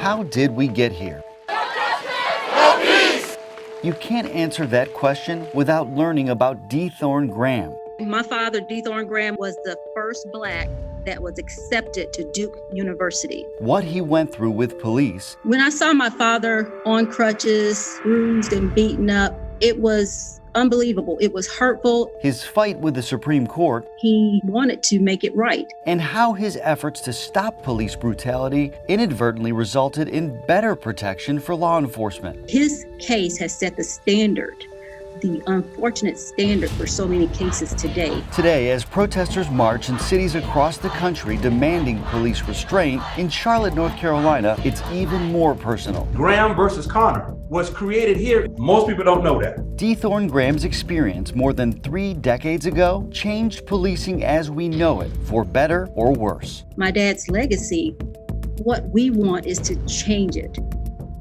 How did we get here? You can't answer that question without learning about Dethorn Graham. My father, Dethorn Graham, was the first Black that was accepted to Duke University. What he went through with police. When I saw my father on crutches, bruised and beaten up, it was unbelievable. It was hurtful. His fight with the Supreme Court. He wanted to make it right. And how his efforts to stop police brutality inadvertently resulted in better protection for law enforcement. His case has set the standard, the unfortunate standard for so many cases today. Today, as protesters march in cities across the country demanding police restraint, in Charlotte, North Carolina, it's even more personal. Graham versus Connor was created here. Most people don't know that. Dethorn Graham's experience more than 3 decades ago changed policing as we know it, for better or worse. My dad's legacy, what we want is to change it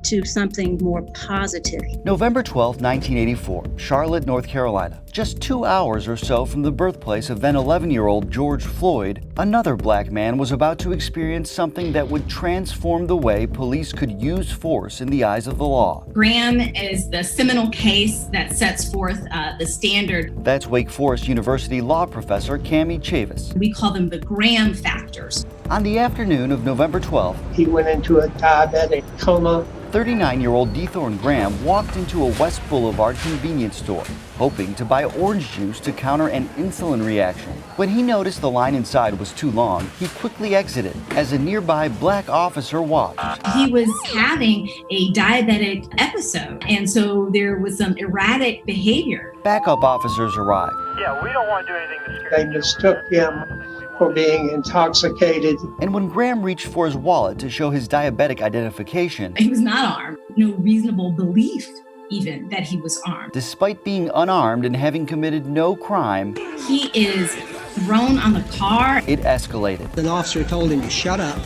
to something more positive. November 12, 1984, Charlotte, North Carolina. Just 2 hours or so from the birthplace of then 11-year-old George Floyd, another Black man was about to experience something that would transform the way police could use force in the eyes of the law. Graham is the seminal case that sets forth the standard. That's Wake Forest University law professor Cami Chavis. We call them the Graham factors. On the afternoon of November 12th, he went into a diabetic coma. 39-year-old Dethorn Graham walked into a West Boulevard convenience store, hoping to buy orange juice to counter an insulin reaction. When he noticed the line inside was too long, he quickly exited as a nearby Black officer watched. He was having a diabetic episode, and so there was some erratic behavior. Backup officers arrived. Yeah, we don't want to do anything to scare They mistook him for being intoxicated. And when Graham reached for his wallet to show his diabetic identification, he was not armed. No reasonable belief even that he was armed. Despite being unarmed and having committed no crime, he is thrown on the car. It escalated. An officer told him to shut up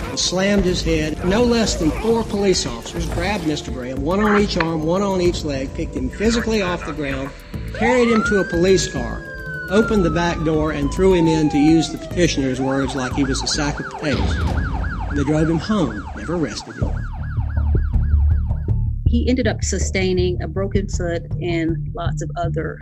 and slammed his head. No less than 4 police officers grabbed Mr. Graham, one on each arm, one on each leg, picked him physically off the ground, carried him to a police car, opened the back door, and threw him in, to use the petitioner's words, like he was a sack of potatoes. They drove him home, never arrested him. He ended up sustaining a broken foot and lots of other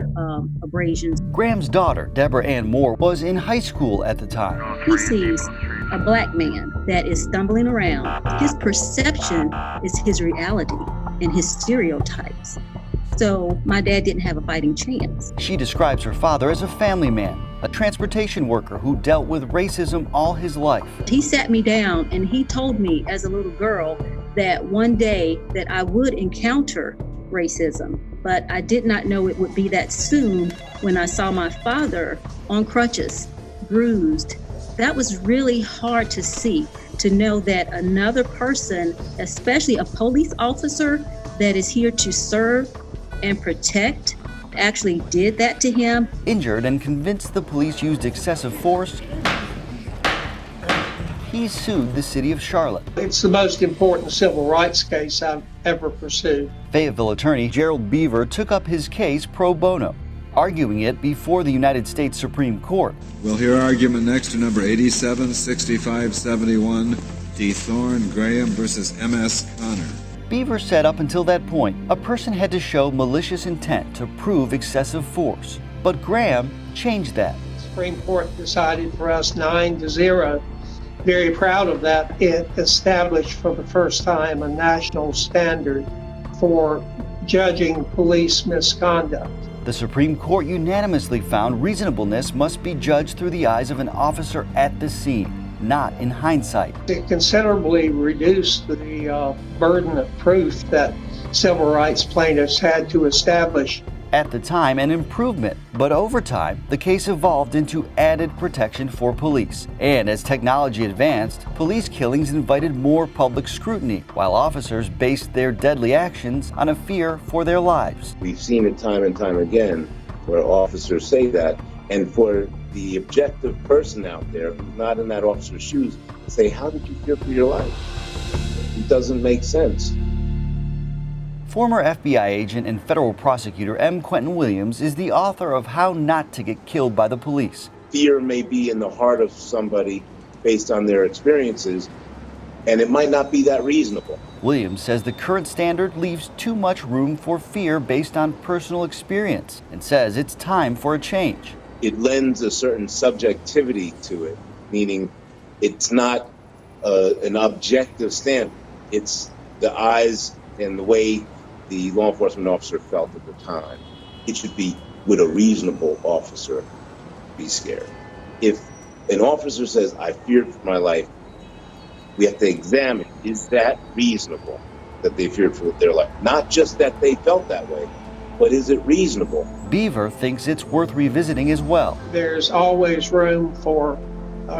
abrasions. Graham's daughter, Deborah Ann Moore, was in high school at the time. He sees a Black man that is stumbling around. His perception is his reality and his stereotypes. So my dad didn't have a fighting chance. She describes her father as a family man, a transportation worker who dealt with racism all his life. He sat me down and he told me as a little girl that one day that I would encounter racism, but I did not know it would be that soon. When I saw my father on crutches, bruised, that was really hard to see, to know that another person, especially a police officer that is here to serve and protect, actually did that to him. Injured and convinced the police used excessive force, he sued the city of Charlotte. It's the most important civil rights case I've ever pursued. Fayetteville attorney Gerald Beaver took up his case pro bono, arguing it before the United States Supreme Court. We'll hear argument next to number 876571, Dethorn Graham versus M.S. Connor. Beaver said up until that point, a person had to show malicious intent to prove excessive force. But Graham changed that. The Supreme Court decided for us 9-0. Very proud of that. It established for the first time a national standard for judging police misconduct. The Supreme Court unanimously found reasonableness must be judged through the eyes of an officer at the scene, not in hindsight. It considerably reduced the burden of proof that civil rights plaintiffs had to establish. At the time, an improvement, but over time, the case evolved into added protection for police. And as technology advanced, police killings invited more public scrutiny, while officers based their deadly actions on a fear for their lives. We've seen it time and time again where officers say that, and for the objective person out there who's not in that officer's shoes, say, how did you fear for your life? It doesn't make sense. Former FBI agent and federal prosecutor M. Quentin Williams is the author of How Not to Get Killed by the Police. Fear may be in the heart of somebody based on their experiences, And it might not be that reasonable. Williams says the current standard leaves too much room for fear based on personal experience and says it's time for a change. It lends a certain subjectivity to it, meaning it's not an objective standard. It's the eyes and the way the law enforcement officer felt at the time. It should be, would a reasonable officer be scared? If an officer says, I feared for my life, we have to examine, is that reasonable that they feared for their life? Not just that they felt that way, but is it reasonable? Beaver thinks it's worth revisiting as well. There's always room for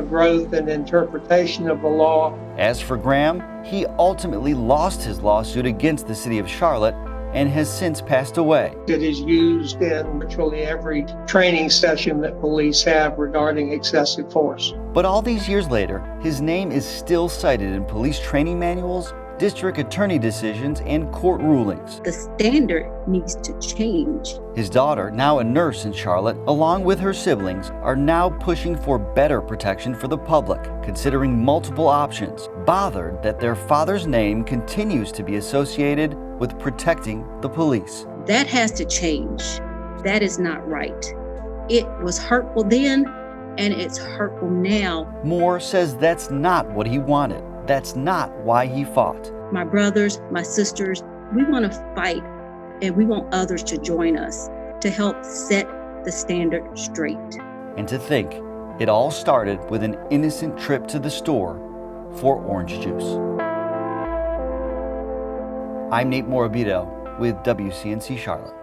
growth and interpretation of the law. As for Graham, he ultimately lost his lawsuit against the city of Charlotte and has since passed away. It is used in virtually every training session that police have regarding excessive force. But all these years later, his name is still cited in police training manuals, district attorney decisions, and court rulings. The standard needs to change. His daughter, now a nurse in Charlotte, along with her siblings, are now pushing for better protection for the public, considering multiple options, bothered that their father's name continues to be associated with protecting the police. That has to change. That is not right. It was hurtful then, and it's hurtful now. Moore says that's not what he wanted. That's not why he fought. My brothers, my sisters, we want to fight, and we want others to join us to help set the standard straight. And to think, it all started with an innocent trip to the store for orange juice. I'm Nate Morabito with WCNC Charlotte.